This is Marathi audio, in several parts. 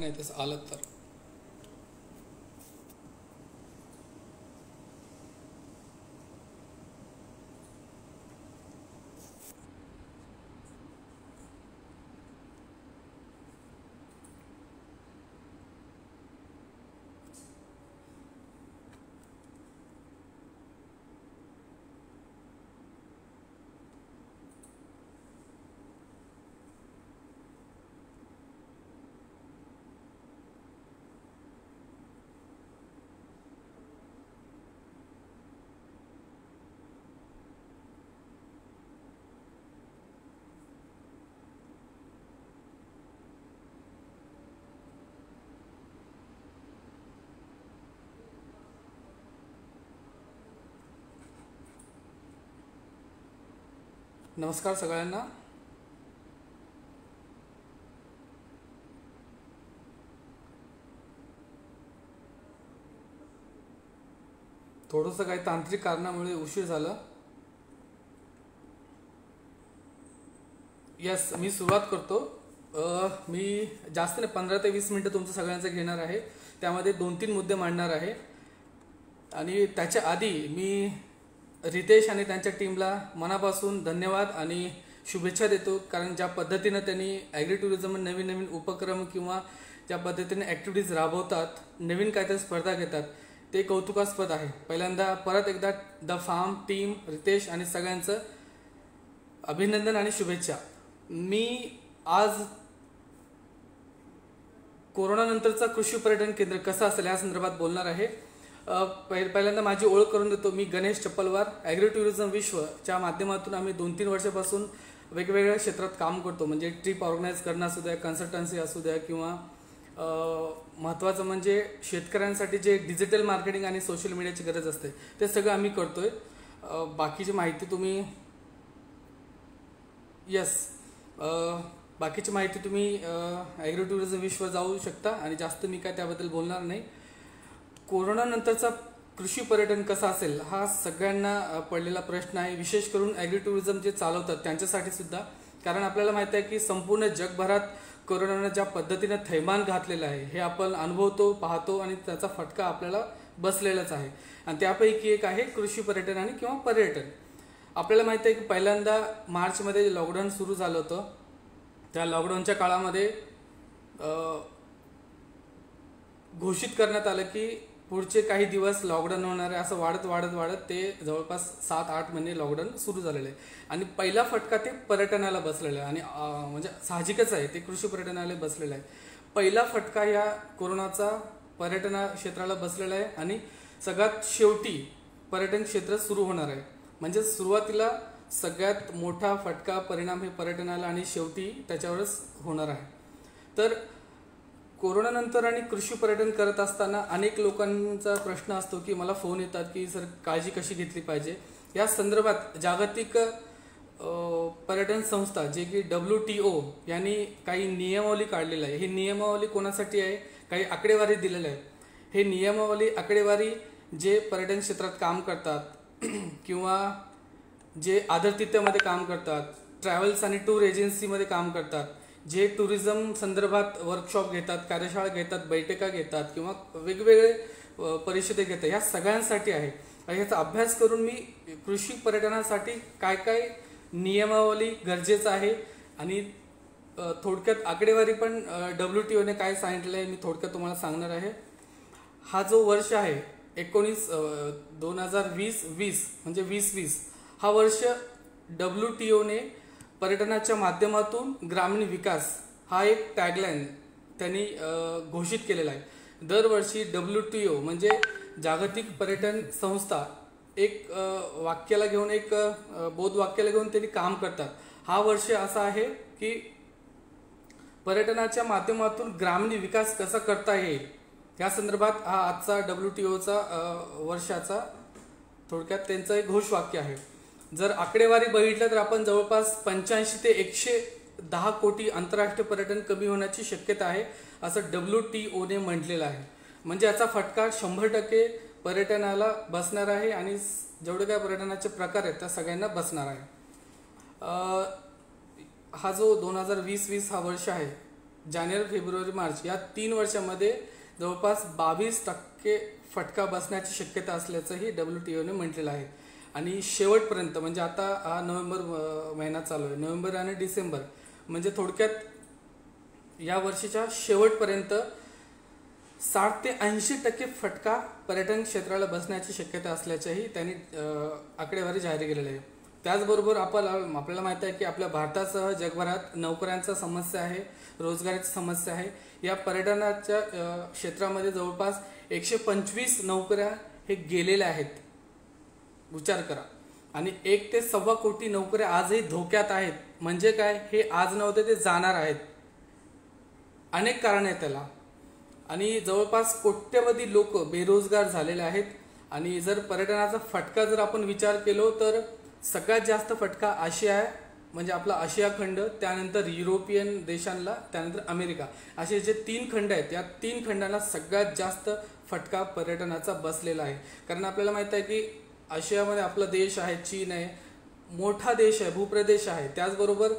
नाही तसं आलं तर. नमस्कार सगळ्यांना. थोडंसं काही तांत्रिक कारणामुळे उशीर झाला. यस, मी सुरुवात करतो. मी जास्त नाही, 15 ते 20 मिनटं तुमचं सगळ्यांचं घेणार आहे. त्यामध्ये 2-3 मुद्दे मांडणार आहे. आणि त्याच्या आधी मी रितेश आणि त्यांच्या टीमला मनापासून धन्यवाद आणि शुभेच्छा देतो. कारण ज्या पद्धतीनं त्यांनी ॲग्री टुरिझम नवीन नवीन उपक्रम किंवा ज्या पद्धतीने ॲक्टिव्हिटीज राबवतात, नवीन काहीतरी स्पर्धा घेतात, ते कौतुकास्पद आहे. पहिल्यांदा परत एकदा द फार्म टीम, रितेश आणि सगळ्यांचं अभिनंदन आणि शुभेच्छा. मी आज कोरोनानंतरचा कृषी पर्यटन केंद्र कसं असेल या संदर्भात बोलणार आहे. पहिल्यांदा माझी ओळख करून देतो. मी गणेश चप्पलवार. ॲग्री टुरिझम विश्वच्या माध्यमातून आम्ही 2-3 वर्षापासून वेगवेगळ्या क्षेत्रात काम करतो. म्हणजे ट्रिप ऑर्गनाईज करणं असू द्या, कन्सल्टन्सी असू द्या, किंवा महत्त्वाचं म्हणजे शेतकऱ्यांसाठी जे डिजिटल मार्केटिंग आणि सोशल मीडियाची गरज असते ते सगळं आम्ही करतोय. बाकीची माहिती तुम्ही बाकीची माहिती तुम्ही ॲग्री टुरिझम विश्व जाऊ शकता आणि जास्त मी काय त्याबद्दल बोलणार नाही. कोरोनानंतरचा कृषी पर्यटन कसं असेल हा सगळ्यांना पडलेला प्रश्न आहे. विशेष करून ॲग्री टुरिझम जे चालवतात त्यांच्यासाठी सुद्धा. कारण आपल्याला माहिती आहे की संपूर्ण जगभरात कोरोनानं ज्या पद्धतीनं थैमान घातलेलं आहे हे आपण अनुभवतो, पाहतो आणि त्याचा फटका आपल्याला बसलेलाच आहे. आणि त्यापैकी एक आहे कृषी पर्यटन आणि किंवा पर्यटन. आपल्याला माहिती आहे की पहिल्यांदा मार्चमध्ये लॉकडाऊन सुरू झालं होतं. त्या लॉकडाऊनच्या काळामध्ये घोषित करण्यात आलं की पुढचे काही दिवस लॉकडाऊन होणार आहे. असं वाढत वाढत वाढत ते जवळपास 7-8 महिने लॉकडाऊन सुरू झालेलं आहे. आणि पहिला फटका ते पर्यटनाला बसलेला आहे. आणि म्हणजे साहजिकच आहे, ते कृषी पर्यटनाला बसलेलं आहे. पहिला फटका या कोरोनाचा पर्यटन क्षेत्राला बसलेला आहे. आणि सगळ्यात शेवटी पर्यटन क्षेत्र सुरू होणार आहे. म्हणजे सुरुवातीला सगळ्यात मोठा फटका परिणाम हे पर्यटनाला आणि शेवटी त्याच्यावरच होणार आहे. तर कोरोनानंतर आणि कृषी पर्यटन करत असताना अनेक लोकांचा प्रश्न असतो की मला फोन येतात की सर काळजी कशी घेतली पाहिजे. या संदर्भात जागतिक पर्यटन संस्था जे की WTO यांनी काही नियमावली काढलेली आहे. ही नियमावली कोणासाठी आहे, काही आकडेवारी दिलेल्या आहेत. हे नियमावली आकडेवारी जे पर्यटन क्षेत्रात काम करतात किंवा जे आदरातिथ्यामध्ये काम करतात, ट्रॅव्हल्स आणि टूर एजन्सीमध्ये काम करतात, जे टुरिझम संदर्भात वर्कशॉप घेतात, कार्यशाळा घेतात, बैठका घेतात किंवा वेगवेगळे परिषदे घेतात, ह्या सगळ्यांसाठी आहे. ह्याचा अभ्यास करून मी कृषी पर्यटनासाठी काय काय नियमावली गरजेचं आहे आणि थोडक्यात आकडेवारी पण WTOने काय सांगितलं आहे मी थोडक्यात तुम्हाला सांगणार आहे. हा जो वर्ष आहे 2020 म्हणजे 2020 हा वर्ष WTOने पर्यटनाच्या माध्यमातून ग्रामीण विकास हा एक टॅगलाईन त्यांनी घोषित केलेला आहे. दरवर्षी WTO म्हणजे जागतिक पर्यटन संस्था एक वाक्याला घेऊन, एक बोधवाक्याला घेऊन त्यांनी काम करतात. हा वर्ष असा आहे की पर्यटनाच्या माध्यमातून ग्रामीण विकास कसा करता येईल या संदर्भात हा आजचा WTOचा वर्षाचा थोडक्यात त्यांचं एक घोषवाक्य आहे. जर आकडेवारी बघितलं तर आपण जवळपास 85 ते 110 कोटी आंतरराष्ट्रीय पर्यटन कमी होण्याची शक्यता आहे असं WTOने म्हटलेलं आहे. म्हणजे याचा फटका 100% पर्यटनाला बसणार आहे आणि जेवढे काय पर्यटनाचे प्रकार आहेत त्या सगळ्यांना बसणार आहे. हा जो 2020 हा वर्ष आहे जानेवारी, फेब्रुवारी, मार्च या 3 वर्षामध्ये जवळपास 22% फटका बसण्याची शक्यता असल्याचंही WTOने म्हटलेलं आहे. आणि शेवटपर्यंत म्हणजे आता हा नोव्हेंबर महिना चालू आहे, नोव्हेंबर आणि डिसेंबर म्हणजे थोडक्यात या वर्षीच्या शेवटपर्यंत 60 ते 80% फटका पर्यटन क्षेत्राला बसण्याची शक्यता असल्याचंही त्यांनी आकडेवारी जाहीर केलेली आहे. त्याचबरोबर आपल्याला माहिती आहे की आपल्या भारतासह जगभरात नोकऱ्यांचा समस्या आहे, रोजगाराची समस्या आहे. या पर्यटनाच्या क्षेत्रामध्ये जवळपास 125 नोकऱ्या हे गेलेल्या आहेत, विचार करा. आणि 1 ते 1.25 कोटी नोकऱ्या आजही धोक्यात आहेत. म्हणजे काय, हे आज नव्हते ते जाणार आहेत. अनेक कारण आहेत त्याला. आणि जवळपास कोट्यवधी लोक बेरोजगार झालेले आहेत. आणि जर पर्यटनाचा फटका जर आपण विचार केलो तर सगळ्यात जास्त फटका आशिया म्हणजे आपला आशिया खंड, त्यानंतर युरोपियन देशांना, त्यानंतर अमेरिका, असे जे 3 खंड आहेत, या 3 खंडांना सगळ्यात जास्त फटका पर्यटनाचा बसलेला आहे. कारण आपल्याला माहित आहे की आशियामध्ये आपला देश आहे, चीन आहे, मोठा देश आहे, भूप्रदेश आहे. त्याचबरोबर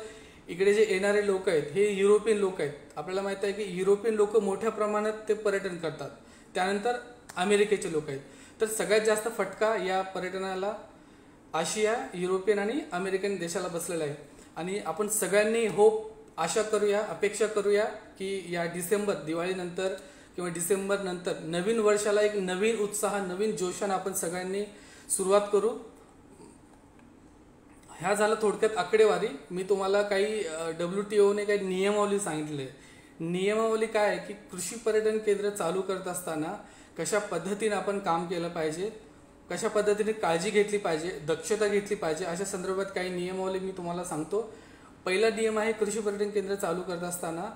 इकडे जे येणारे लोक आहेत हे युरोपियन लोक आहेत. आपल्याला माहित आहे की युरोपियन लोक मोठ्या प्रमाणात ते पर्यटन करतात. त्यानंतर अमेरिकेचे लोक आहेत. तर सगळ्यात जास्त फटका या पर्यटनाला आशिया, युरोपियन आणि अमेरिकन देशाला बसलेला आहे. आणि आपण सगळ्यांनी आशा करूया, अपेक्षा करूया की या डिसेंबर, दिवाळीनंतर किंवा डिसेंबर नंतर नवीन वर्षाला एक नवीन उत्साह, नवीन जोशाने आपण सगळ्यांनी सुरुवात करू. ह्या झालं थोडक्यात आकडेवारी. मी तुम्हाला काही WTOने काही नियमावली सांगितले. नियमावली काय आहे की कृषी पर्यटन केंद्र चालू करत असताना कशा पद्धतीने आपण काम केलं पाहिजे, कशा पद्धतीने काळजी घेतली पाहिजे, दक्षता घेतली पाहिजे, अशा संदर्भात काही नियमावली मी तुम्हाला सांगतो. पहिला नियम आहे, कृषी पर्यटन केंद्र चालू करत असताना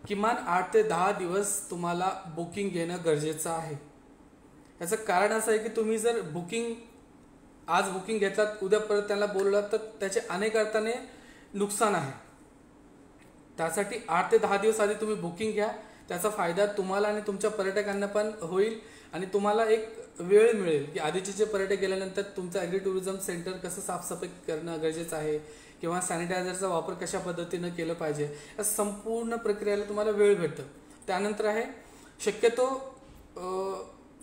किमान 8 ते 10 दिवस तुम्हाला बुकिंग घेणं गरजेचं आहे. याचं कारण असं आहे की तुम्ही जर आज बुकिंग घेतलात, उद्या परत त्याला बोललात तर त्याचे अनेक अर्थाने नुकसान आहे. त्यासाठी 8 ते 10 दिवस आधी तुम्ही बुकिंग घ्या. त्याचा फायदा तुम्हाला आणि तुमच्या पर्यटकांना पण होईल. आणि तुम्हाला एक वेळ मिळेल की आधीचे जे पर्यटक गेल्यानंतर तुमचं ॲग्री टुरिझम सेंटर कसं साफसफाई करणं गरजेचं आहे किंवा सॅनिटायझरचा वापर कशा पद्धतीनं केलं पाहिजे, या संपूर्ण प्रक्रियेला तुम्हाला वेळ भेटतं. त्यानंतर आहे, शक्यतो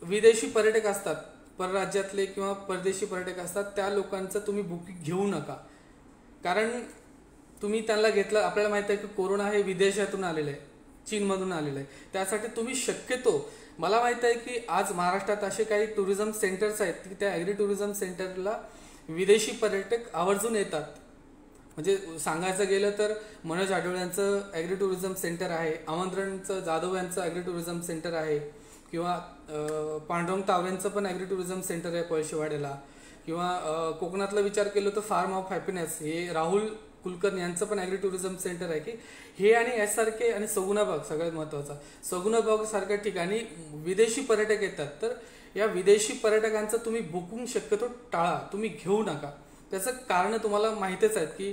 विदेशी पर्यटक असतात, परराज्यातले किंवा परदेशी पर्यटक असतात, त्या लोकांचं तुम्ही बुकिंग घेऊ नका. कारण तुम्ही त्यांना घेतलं, आपल्याला माहिती आहे की कोरोना हे विदेशातून आलेलं आहे, चीनमधून आलेलं आहे. त्यासाठी तुम्ही शक्यतो, मला माहिती आहे की आज महाराष्ट्रात असे काही टुरिझम सेंटर्स आहेत की त्या ॲग्री टुरिझम सेंटरला विदेशी पर्यटक आवर्जून येतात. म्हणजे सांगायचं गेलं तर मनोज आढळ्यांचं यांचं ॲग्री टुरिझम सेंटर आहे, आमंत्रणचं जाधव यांचं ॲग्री टुरिझम सेंटर आहे, किंवा पांडुरंग तावरेंचं पण ॲग्री टुरिझम सेंटर आहे पळशीवाड्याला, किंवा कोकणातला विचार केलं तर फार्म ऑफ हॅपीनेस हे राहुल कुलकर्णी यांचं पण ॲग्री टुरिझम सेंटर आहे. की हे आणि यासारखे, आणि सगुणाबाग सगळ्यात महत्त्वाचा, सगुणाबाग सारख्या ठिकाणी विदेशी पर्यटक येतात. तर या विदेशी पर्यटकांचं तुम्ही बुकिंग शक्यतो टाळा, तुम्ही घेऊ नका. त्याचं कारण तुम्हाला माहितीच आहेत की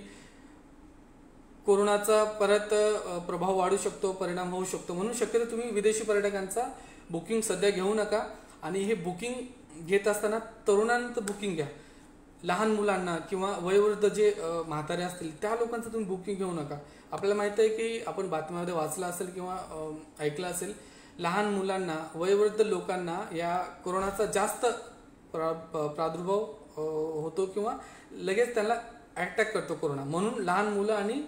कोरोनाचा परत प्रभाव वाढू शकतो, परिणाम होऊ शकतो. म्हणून शक्यतो तुम्ही विदेशी पर्यटकांचा बुकिंग सध्या घेऊ नका. आणि हे बुकिंग घेत असताना तरुणांचं बुकिंग घ्या. लहान मुलांना किंवा वयोवृद्ध जे म्हातारे असतील त्या लोकांचं तुम्ही बुकिंग घेऊ नका. आपल्याला माहिती आहे की आपण बातम्यामध्ये वाचलं असेल किंवा ऐकलं असेल, लहान मुलांना, वयोवृद्ध लोकांना या कोरोनाचा जास्त प्रादुर्भाव होतो किंवा लगेच त्यांना अटॅक करतो कोरोना. म्हणून लहान मुलं आणि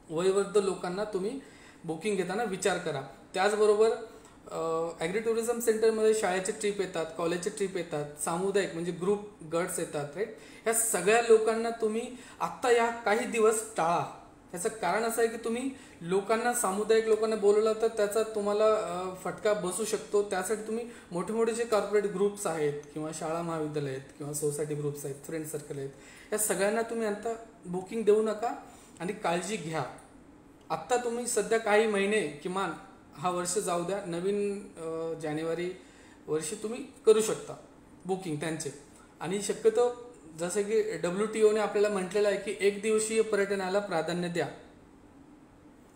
वयोवृद्ध लोकांना तुम्ही बुकिंग घेताना विचार करा. त्याचबरोबर ॲग्री टुरिझम सेंटरमध्ये शाळेचे ट्रिप येतात, कॉलेजचे ट्रिप येतात, सामुदायिक म्हणजे ग्रुप गट्स येतात, राईट. ह्या सगळ्या लोकांना तुम्ही आत्ता या काही दिवस टाळा. याचं कारण असं आहे की तुम्ही सामुदायिक लोकांना बोलवलं तर त्याचा तुम्हाला फटका बसू शकतो. त्यासाठी तुम्ही मोठे मोठे जे कॉर्पोरेट ग्रुप्स आहेत किंवा शाळा महाविद्यालय आहेत किंवा सोसायटी ग्रुप्स आहेत, फ्रेंड सर्कल आहेत, या सगळ्यांना तुम्ही आता बुकिंग देऊ नका आणि काळजी घ्या. आत्ता तुम्ही सध्या काही महिने, किमान हा वर्ष जाऊ द्या, नवीन जानेवारी वर्षी तुम्ही करू शकता बुकिंग त्यांचे. आणि शक्यतो जसं की WTOने आपल्याला म्हटलेलं आहे की 1 दिवसीय पर्यटनाला प्राधान्य द्या.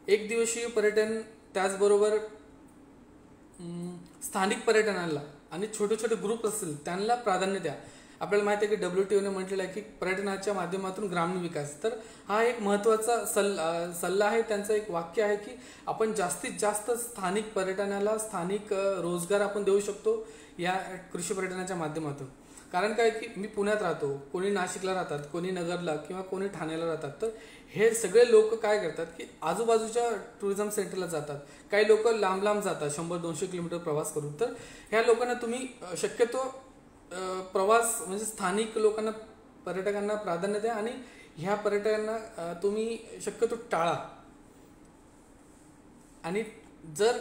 1 दिवसीय पर्यटन, त्याचबरोबर स्थानिक पर्यटनाला आणि छोटे छोटे ग्रुप असतील त्यांना प्राधान्य द्या. आपल्याला माहिती आहे की WTOने म्हटलेलं आहे की पर्यटनाच्या माध्यमातून ग्रामीण विकास. तर हा एक महत्त्वाचा सल्ला आहे, त्यांचं एक वाक्य आहे की आपण जास्तीत जास्त स्थानिक पर्यटनाला स्थानिक रोजगार आपण देऊ शकतो या कृषी पर्यटनाच्या माध्यमातून. कारण काय की मी पुण्यात राहतो, कोणी नाशिकला राहतात, कोणी नगरला किंवा कोणी ठाण्याला राहतात. तर हे सगळे लोक काय करतात की आजूबाजूच्या टुरिझम सेंटरला जातात. काही लोक लांब लांब जातात, 100-200 किलोमीटर प्रवास करून. तर ह्या लोकांना तुम्ही शक्यतो प्रवास म्हणजे स्थानिक लोकांना, पर्यटकांना प्राधान्य द्या आणि ह्या पर्यटकांना तुम्ही शक्यतो टाळा. आणि जर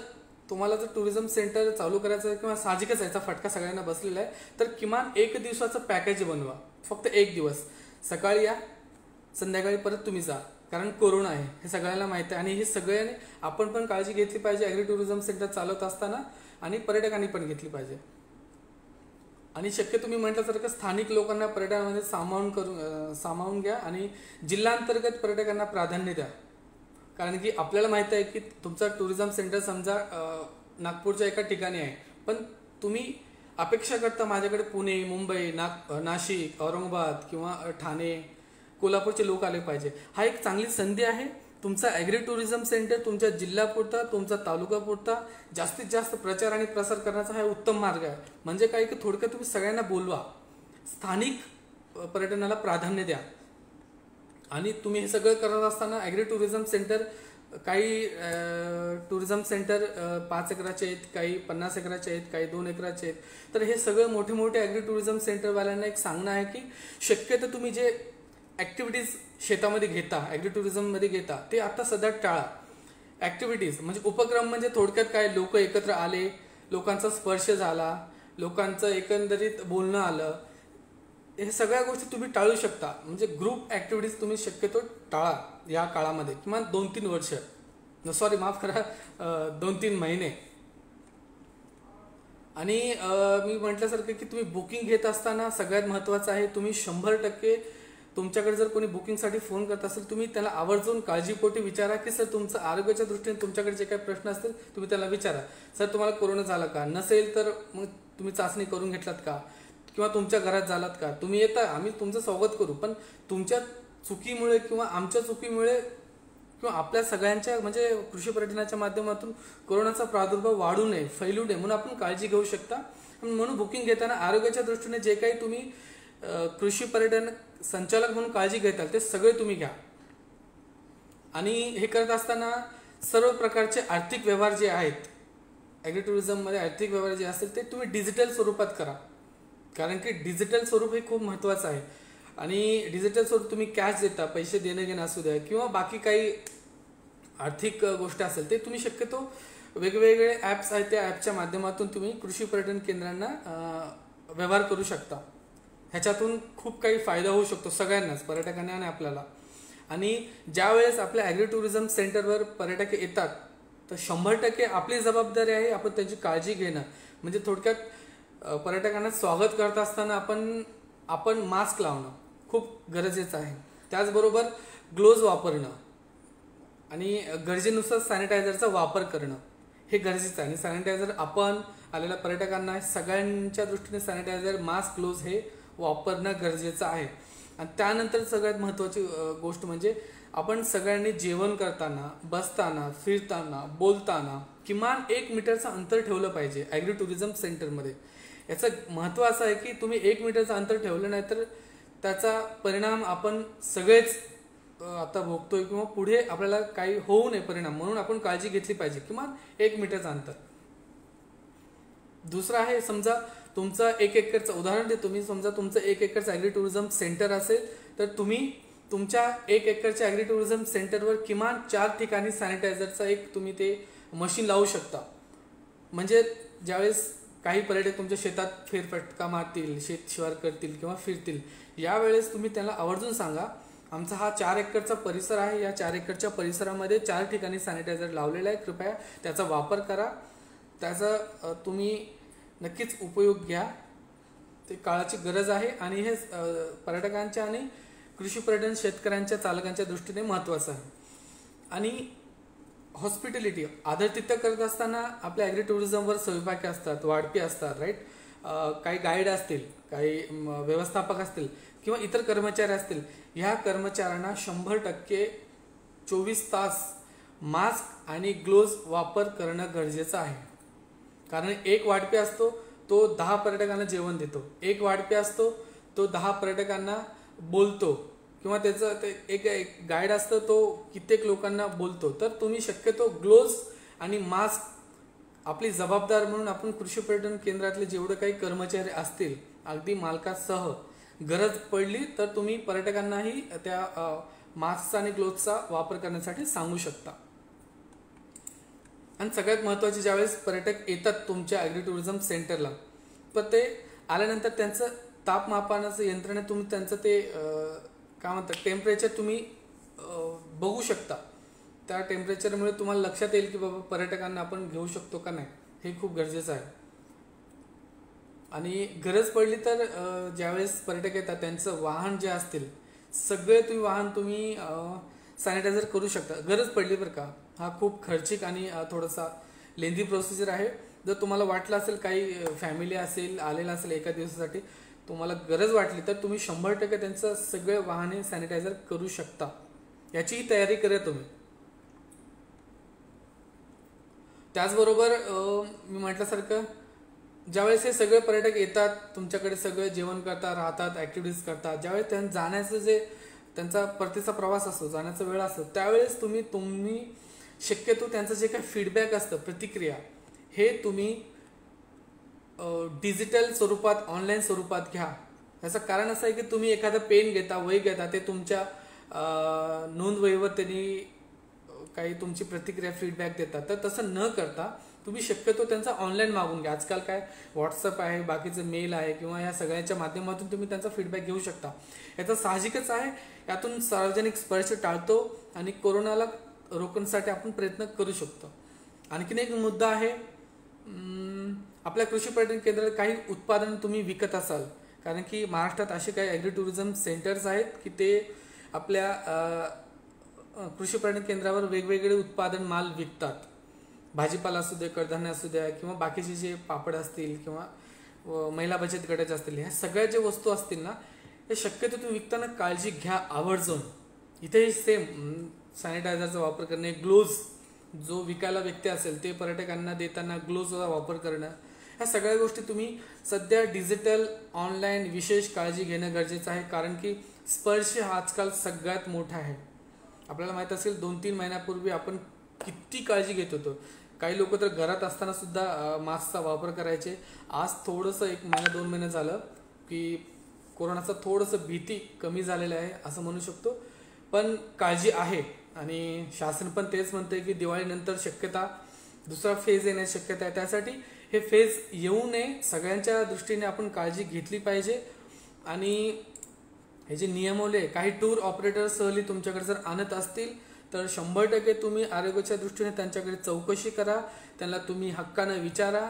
तुम्हाला जर टुरिझम सेंटर चालू करायचं आहे किंवा साहजिकच याचा फटका सगळ्यांना बसलेला आहे, तर किमान 1 दिवसाचं पॅकेज बनवा. फक्त 1 दिवस, सकाळी या, संध्याकाळी परत तुम्ही जा. कारण कोरोना आहे हे सगळ्यांना माहिती आहे आणि हे सगळ्यांनी आपण पण काळजी घेतली पाहिजे ॲग्री टुरिझम सेंटर चालवत असताना, आणि पर्यटकांनी पण घेतली पाहिजे. आणि शक्य तुम्ही म्हटल्यासारखं स्थानिक लोकांना पर्यटनामध्ये सामावून घ्या आणि जिल्हांतर्गत पर्यटकांना प्राधान्य द्या. कारण की आपल्याला माहिती आहे की तुमचा टुरिझम सेंटर समजा नागपूरच्या एका ठिकाणी आहे, पण तुम्ही अपेक्षा करता माझ्याकडे पुणे, मुंबई, नाशिक, औरंगाबाद किंवा ठाणे, कोल्हापूरचे लोक आले पाहिजे. हा एक चांगली संधी आहे. तुमचा ॲग्री टुरिझम सेंटर तुमच्या जिल्ह्यापुरता, तुमचा तालुकापुरता जास्तीत जास्त प्रचार आणि प्रसार करण्याचा हा उत्तम मार्ग आहे. म्हणजे काय की थोडक्यात तुम्ही सगळ्यांना बोलवा, स्थानिक पर्यटनाला प्राधान्य द्या. आणि तुम्ही हे सगळं करत असताना ॲग्री टुरिझम सेंटर, काही टुरिझम सेंटर 5 एकराचे आहेत, काही 50 एकराचे आहेत, काही 2 एकराचे आहेत. तर हे सगळं मोठे मोठे ॲग्री टुरिझम सेंटरवाल्यांना एक सांगणं आहे की शक्यतो तुम्ही जे ॲक्टिव्हिटीज शेतामध्ये घेता, ॲग्री टुरिझममध्ये घेता, ते आता सध्या टाळा. ॲक्टिव्हिटीज म्हणजे उपक्रम, म्हणजे थोडक्यात काय, लोक एकत्र आले, लोकांचा स्पर्श झाला, लोकांचं एकंदरीत बोलणं आलं, हे सगळ्या गोष्टी तुम्ही टाळू शकता. म्हणजे ग्रुप ॲक्टिव्हिटीज तुम्ही शक्यतो टाळा या काळामध्ये, किमान 2-3 वर्ष, सॉरी माफ करा, 2-3 महिने. आणि मी म्हटल्यासारखं की तुम्ही बुकिंग घेत असताना सगळ्यात महत्त्वाचं आहे, तुम्ही 100% तुमच्याकडे जर कोणी बुकिंगसाठी फोन करत असेल, तुम्ही त्याला आवर्जून काळजीपोटी विचारा की सर तुमचं आरोग्याच्या दृष्टीने तुमच्याकडे जे काही प्रश्न असतील तुम्ही त्याला विचारा. सर तुम्हाला कोरोना झाला का, नसेल तर मग तुम्ही चाचणी करून घेतलात का, किंवा तुमच्या घरात झालात का, तुम्ही येता, आम्ही तुमचं स्वागत करू. पण तुमच्या चुकीमुळे किंवा आमच्या चुकीमुळे किंवा आपल्या सगळ्यांच्या म्हणजे कृषी पर्यटनाच्या माध्यमातून कोरोनाचा प्रादुर्भाव वाढू नये, फैलू नये, म्हणून आपण काळजी घेऊ शकता. म्हणून बुकिंग घेताना आरोग्याच्या दृष्टीने जे काही तुम्ही कृषी पर्यटन संचालक म्हणून काळजी घेताल ते सगळे तुम्ही घ्या. आणि हे करत असताना सर्व प्रकारचे आर्थिक व्यवहार जे आहेत, ॲग्री टुरिझममध्ये आर्थिक व्यवहार जे असतील ते तुम्ही डिजिटल स्वरूपात करा. कारण की डिजिटल स्वरूप हे खूप महत्त्वाचं आहे. आणि डिजिटल स्वरूप तुम्ही कॅश देता, पैसे देणं घेणं असू द्या किंवा बाकी काही आर्थिक गोष्टी असेल, ते तुम्ही शक्यतो वेगवेगळे ॲप्स आहेत त्या ॲपच्या माध्यमातून तुम्ही कृषी पर्यटन केंद्रांना व्यवहार करू शकता. ह्याच्यातून खूप काही फायदा होऊ शकतो सगळ्यांनाच, पर्यटकांना आणि आपल्याला. आणि ज्या वेळेस आपल्या ॲग्री टुरिझम सेंटरवर पर्यटक येतात तर 100% आपली जबाबदारी आहे आपण त्यांची काळजी घेणं. म्हणजे थोडक्यात पर्यटकांना स्वागत करत असताना आपण मास्क लावणं खूप गरजेचं आहे. त्याचबरोबर ग्लोव्ज वापरणं आणि गरजेनुसार सॅनिटायझरचा वापर करणं हे गरजेचं आहे. आणि सॅनिटायझर आपण आलेल्या पर्यटकांना सगळ्यांच्या दृष्टीने सॅनिटायझर, मास्क, ग्लोव्ज हे वापरणं गरजेचं आहे. आणि त्यानंतर सगळ्यात महत्त्वाची गोष्ट म्हणजे आपण सगळ्यांनी जेवण करताना, बसताना, फिरताना, बोलताना किमान 1 मीटरचं अंतर ठेवलं पाहिजे ॲग्री टुरिझम सेंटरमध्ये. याचं महत्त्व असं आहे की तुम्ही 1 मीटरचं अंतर ठेवलं नाही तर त्याचा परिणाम आपण सगळेच आता भोगतोय किंवा पुढे आपल्याला काही होऊ नये परिणाम, म्हणून आपण काळजी घेतली पाहिजे, किमान 1 मीटरचं अंतर. दुसरं आहे, समजा तुमचं 1 एकरचं उदाहरण देतो मी, समजा तुमचं 1 एकरचं ॲग्री टुरिझम सेंटर असेल तर तुम्ही तुमच्या 1 एकरच्या ॲग्री टुरिझम सेंटरवर किमान 4 ठिकाणी सॅनिटायझरचा एक तुम्ही ते मशीन लावू शकता. म्हणजे ज्यावेळेस काही पर्यटक तुमच्या शेतात फेरफटका मारतील, शेत शिवार करतील किंवा फिरतील, यावेळेस तुम्ही त्यांना आवर्जून सांगा आमचा हा 4 एकरचा परिसर आहे, या 4 एकरच्या परिसरामध्ये 4 ठिकाणी सॅनिटायझर लावलेला आहे, कृपया त्याचा वापर करा, त्याचा तुम्ही नक्कीच उपयोग घ्या, ते काळाची गरज आहे. आणि हे पर्यटकांच्या आणि कृषी पर्यटन शेतकऱ्यांच्या चालकांच्या दृष्टीने महत्त्वाचं आहे. आणि हॉस्पिटॅलिटी, आदरातिथ्य करत असताना आपल्या ॲग्री टुरिझमवर स्वयंपाकी असतात, वाढपी असतात, राईट. काही गाईड असतील, काही व्यवस्थापक असतील किंवा इतर कर्मचारी असतील, ह्या कर्मचाऱ्यांना 100% 24 तास मास्क आणि ग्लोव्ज वापर करणं गरजेचं आहे. कारण एक वाढपी असतो तो 10 पर्यटकांना जेवण देतो, एक वाढपी असतो तो 10 पर्यटकांना बोलतो, किंवा त्याचं ते एक गाईड असतं तो कित्येक लोकांना बोलतो. तर तुम्ही शक्यतो ग्लोव्ज आणि मास्क आपली जबाबदार म्हणून आपण कृषी पर्यटन केंद्रातले जेवढे काही कर्मचारी असतील, अगदी मालकासह गरज पडली तर तुम्ही पर्यटकांनाही त्या मास्कचा आणि ग्लोव्जचा वापर करण्यासाठी सांगू शकता. आणि सगळ्यात महत्त्वाचे, ज्यावेळेस पर्यटक येतात तुमच्या ॲग्री टुरिझम सेंटरला, तर ते आल्यानंतर त्यांचं तापमापनाचं यंत्रणा तुम्ही त्यांचं ते काय म्हणतात टेम्परेचर तुम्ही बघू शकता. त्या टेम्परेचरमुळे तुम्हाला लक्षात येईल की बाबा पर्यटकांना आपण घेऊ शकतो का नाही, हे खूप गरजेचं आहे. आणि गरज पडली तर ज्यावेळेस पर्यटक येतात त्यांचं वाहन जे असतील सगळे वाहन तुम्ही सॅनिटायझर करू शकता, गरज पडली बरं का. हा खूप खर्चिक आणि थोडासा लेंदी प्रोसिजर आहे. जर तुम्हाला वाटलं असेल काही फॅमिली असेल आलेला असेल एका दिवसासाठी, तुम्हाला गरज वाटली तर तुम्ही 100% त्यांचं सगळे वाहने सॅनिटायझर करू शकता. याचीही तयारी करा तुम्ही. त्याचबरोबर मी म्हटल्यासारखं ज्यावेळेस हे सगळे पर्यटक येतात तुमच्याकडे, सगळे जेवण करतात, राहतात, ॲक्टिव्हिटीज करतात, ज्यावेळेस त्यांना जाण्याचं जे त्यांचा परतीचा प्रवास असतो, जाण्याचा वेळ असतो, त्यावेळेस तुम्ही शक्यतो त्यांचं जे काही फीडबॅक असतं, प्रतिक्रिया, हे तुम्ही डिजिटल स्वरूपात, ऑनलाईन स्वरूपात घ्या. याचं कारण असं आहे की तुम्ही एखादं पेन घेता, वही घेता, ते तुमच्या नोंदवहीवर त्यांनी काही तुमची प्रतिक्रिया फीडबॅक देतात. तर तसं न करता तुम्ही शक्यतो त्यांचा ऑनलाईन मागून घ्या. आजकाल काय व्हॉट्सअप आहे, बाकीचे मेल आहे, किंवा या सगळ्यांच्या माध्यमातून तुम्ही त्यांचा फीडबॅक घेऊ शकता. याचं साहजिकच आहे, यातून सार्वजनिक स्पर्श टाळतो आणि कोरोनाला रोखण्यासाठी आपण प्रयत्न करू शकतो. आणखीन एक मुद्दा आहे, आपल्या कृषी पर्यटन केंद्रात काही उत्पादन तुम्ही विकत असाल, कारण की महाराष्ट्रात असे काही ॲग्री टुरिझम सेंटर्स आहेत की ते आपल्या कृषी पर्यटन केंद्रावर वेगवेगळे उत्पादन माल विकतात. भाजीपाला असू दे, कडधान्य असू द्या, किंवा बाकीचे जे पापड असतील, किंवा महिला बचत गटाचे असतील, ह्या सगळ्या जे वस्तू असतील ना, हे शक्यतो तुम्ही विकताना काळजी घ्या आवर्जून. इथेही सेम सॅनिटायझरचा वापर करणे, ग्लोव्ज जो विकायला व्यक्ती असेल ते पर्यटकांना देताना ग्लोव्जचा वापर करणं, ह्या सगळ्या गोष्टी तुम्ही सध्या डिजिटल ऑनलाईन विशेष काळजी घेणं गरजेचं आहे. कारण की स्पर्श हा आजकाल सगळ्यात मोठा आहे. आपल्याला माहीत असेल 2-3 महिन्यापूर्वी आपण किती काळजी घेत होतो. काही लोक तर घरात असताना सुद्धा मास्कचा वापर करायचे. आज थोडंसं 1 महिना 2 महिने झालं की कोरोनाचं थोडंसं भीती कमी झालेलं आहे असं म्हणू शकतो. पण काळजी आहे आणि शासन पण तेच म्हणते की दिवाळीनंतर शक्यता दुसरा फेज येण्याची शक्यता आहे. त्यासाठी हे फेज येऊ नये सगळ्यांच्या दृष्टीने आपण काळजी घेतली पाहिजे. आणि हे जे नियमवले, काही टूर ऑपरेटर सहली तुमच्याकडे जर आणत असतील तर 100% तुम्ही आरोग्याच्या दृष्टीने त्यांच्याकडे चौकशी करा, त्यांना तुम्ही हक्कानं विचारा,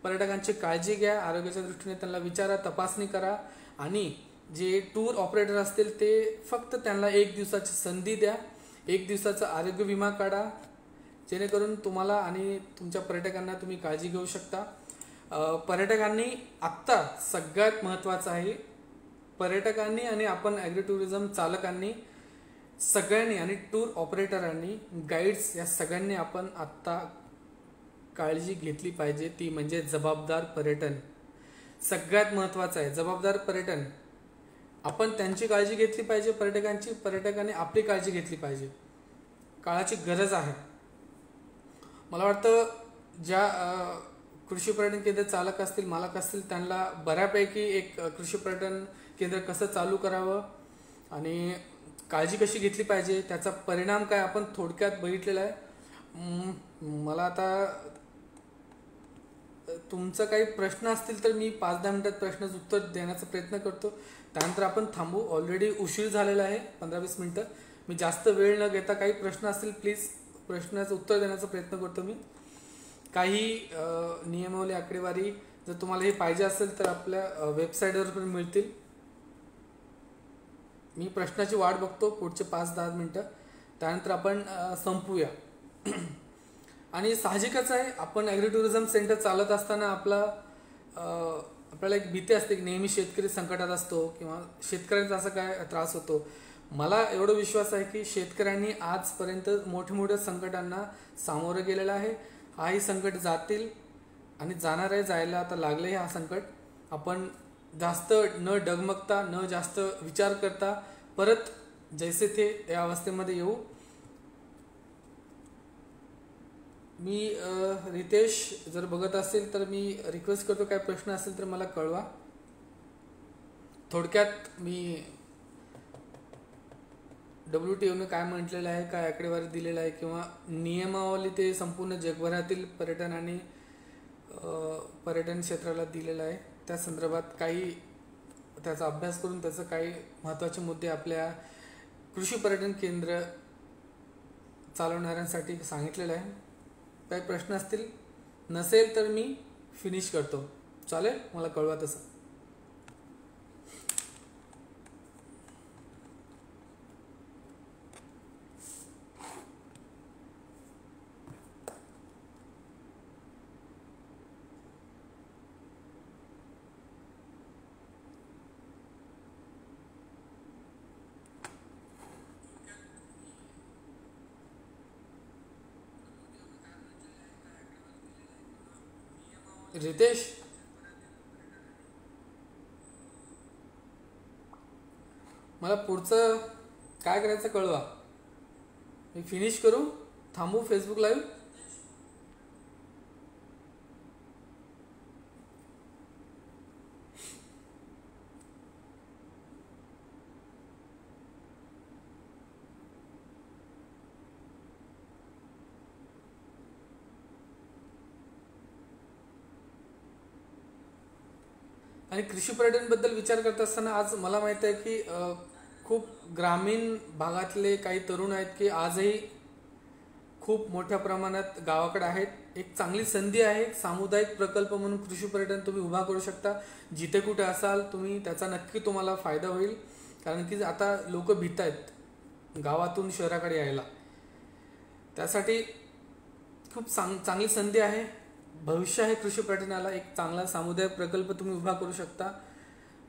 पर्यटकांची काळजी घ्या, आरोग्याच्या दृष्टीने त्यांना विचारा, तपासणी करा. आणि जे टूर ऑपरेटर असतील ते फक्त त्यांना 1 दिवसाची संधी द्या, 1 दिवसाचा आरोग्य विमा काढा, जेणेकरून तुम्हाला आणि तुमच्या पर्यटकांना तुम्ही काळजी घेऊ शकता. पर्यटकांनी आत्ता सगळ्यात महत्त्वाचं आहे, पर्यटकांनी आणि आपण ॲग्री टुरिझम चालकांनी सगळ्यांनी आणि टूर ऑपरेटरांनी, गाईड्स, या सगळ्यांनी आपण आत्ता काळजी घेतली पाहिजे. ती म्हणजे जबाबदार पर्यटन. सगळ्यात महत्त्वाचं आहे जबाबदार पर्यटन. आपण त्यांची काळजी घेतली पाहिजे, पर्यटकांची, पर्यटकांनी आपली काळजी घेतली पाहिजे. काळाची गरज आहे. मला वाटतं ज्या कृषी पर्यटन केंद्र चालक असतील, मालक असतील, त्यांना बऱ्यापैकी एक कृषी पर्यटन केंद्र कसं चालू करावं आणि काळजी कशी घेतली पाहिजे, त्याचा परिणाम काय, आपण थोडक्यात बघितलेला आहे. मला आता तुमचं काही प्रश्न असतील तर मी 5-10 मिनिटात प्रश्नाचं उत्तर देण्याचा प्रयत्न करतो. त्यानंतर आपण थांबू. ऑलरेडी उशीर झालेला आहे, 15-20 मिनिटं. मी जास्त वेळ न घेता काही प्रश्न असतील प्लीज प्रश्नाचं उत्तर देण्याचा प्रयत्न करतो मी. काही नियमावली, आकडेवारी जर तुम्हाला हे पाहिजे असेल तर आपल्या वेबसाईटवर पण मिळतील. मी प्रश्नाची वाट बघतो पुढचे 5-10 मिनिटं, त्यानंतर आपण संपूया. आणि साहजिकच आहे, आपण ॲग्री टुरिझम सेंटर चालत असताना आपला आपल्याला एक भीती असते की नेहमी शेतकरी संकटात असतो किंवा शेतकऱ्यांचा असा काय त्रास होतो. मला एवढा विश्वास आहे की शेतकऱ्यांनी आजपर्यंत मोठ्या मोठ्या संकटांना सामोरं गेलेलं आहे. हाही संकट जातील आणि जाणार आहे, जायला आता लागले हा संकट. आपण जास्त न डगमगता, न जास्त विचार करता परत जैसे थे या अवस्थेमध्ये येऊ. मी रितेश जर बघत असेल तर मी रिक्वेस्ट करतो, काय प्रश्न असेल तर मला कळवा. थोडक्यात मी WTOने काय म्हटलेलं आहे, काय आकडेवारी दिलेलं आहे किंवा नियमावली ते संपूर्ण जगभरातील पर्यटन आणि पर्यटन क्षेत्राला दिलेलं आहे, त्या संदर्भात काही त्याचा अभ्यास करून त्याचं काही महत्त्वाचे मुद्दे आपल्या कृषी पर्यटन केंद्र चालवणाऱ्यांसाठी सांगितलेलं आहे. काही प्रश्न असतील, नसेल तर मी फिनिश करतो. चालेल, मला कळवा तसं. रितेश, मला पुढचं काय करायचं कळवा. मी फिनिश करू, थांबू फेसबुक लाईव्ह. आणि कृषी पर्यटनबद्दल विचार करत असताना आज मला माहित आहे की खूप ग्रामीण भागातले काही तरुण आहेत की आजही खूप मोठ्या प्रमाणात गावाकडे आहेत. एक चांगली संधी आहे, सामुदायिक प्रकल्प म्हणून कृषी पर्यटन तुम्ही उभा करू शकता. जिथे कुठे असाल तुम्ही, त्याचा नक्की तुम्हाला फायदा होईल. कारण की आता लोक भीत आहेत गावातून शहराकडे यायला. त्यासाठी खूप चांगली संधी आहे, भविष्य आहे कृषी पर्यटनाला. एक चांगला सामुदायिक प्रकल्प तुम्ही उभा करू शकता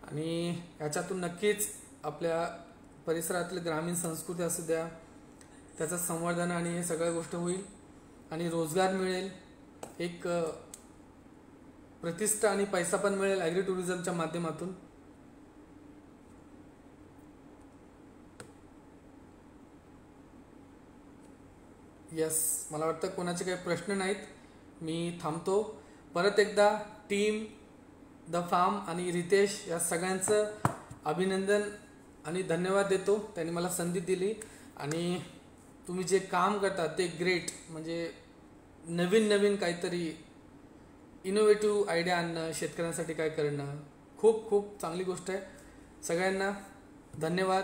आणि याच्यातून नक्कीच आपल्या परिसरातली ग्रामीण संस्कृती असू द्या, त्याचं संवर्धन आणि हे सगळ्या गोष्टी होईल आणि रोजगार मिळेल. एक प्रतिष्ठा आणि पैसा पण मिळेल ॲग्री टुरिझमच्या माध्यमातून. यस, मला वाटतं कोणाचे काही प्रश्न नाहीत. मी थांबतो. परत एकदा टीम द फार्म आणि रितेश या सगळ्यांचं अभिनंदन आणि धन्यवाद देतो. त्यांनी मला संधी दिली आणि तुम्ही जे काम करता ते ग्रेट. म्हणजे नवीन नवीन काहीतरी इनोव्हेटिव्ह आयडिया आणणं, शेतकऱ्यांसाठी काय करणं, खूप खूप चांगली गोष्ट आहे. सगळ्यांना धन्यवाद.